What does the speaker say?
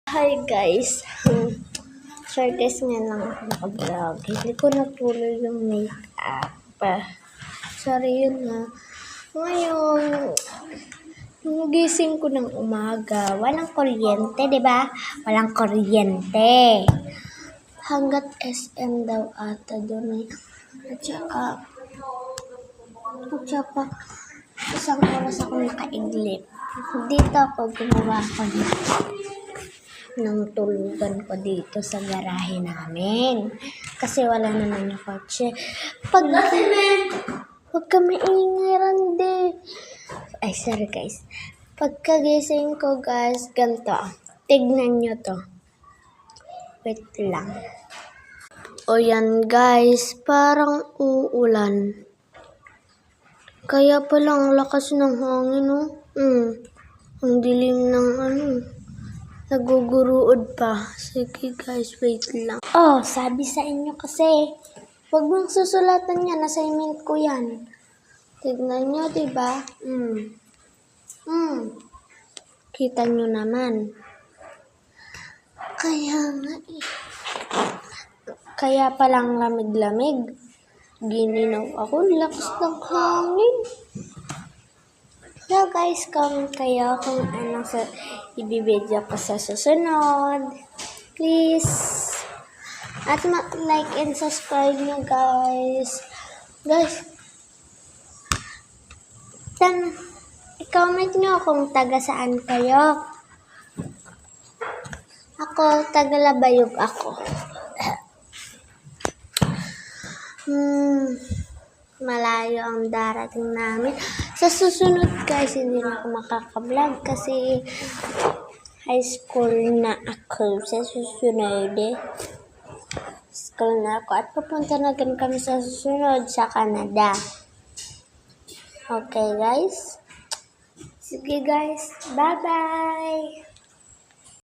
Hi guys, short guys nga lang ako nakablog. Hindi ko natuloy yung makeup. Sorry yun ha. Ngayon, yung gising ko ng umaga, walang kuryente, di ba? Walang kuryente. Hanggat SM daw ata doon eh. At saka, isang oras ako nakaidlip. Dito ako gumawa ko ng tulugan ko dito sa garahe namin. Kasi wala naman yung kotse. Huwag ka maingay, Randy. Ay, sorry guys. Pagkagising ko guys, ganito. Tignan nyo to. Wait lang. O yan guys, parang uulan. Kaya palang lakas ng hangin, oh. Ang dilim ng naguguruod pa. Sige guys, wait lang. Oh, sabi sa inyo kasi, huwag mong susulatan yan. Assignment ko yan. Tignan nyo, diba? Kita nyo naman. Kaya palang lamig-lamig. Gininaw ako. Lakas ng hangin. So guys, comment kayo kung anong ibibideo ko sa susunod. Please. At like and subscribe nyo guys. Guys, i-comment nyo kung taga saan kayo. Ako, taga Labayog ako. Malayo ang darating namin. Sa susunod guys, hindi na ako makaka-vlog kasi high school na ako. Sa susunod school na ako at pupunta na din kami sa susunod sa Canada. Okay guys? Sige guys, bye-bye!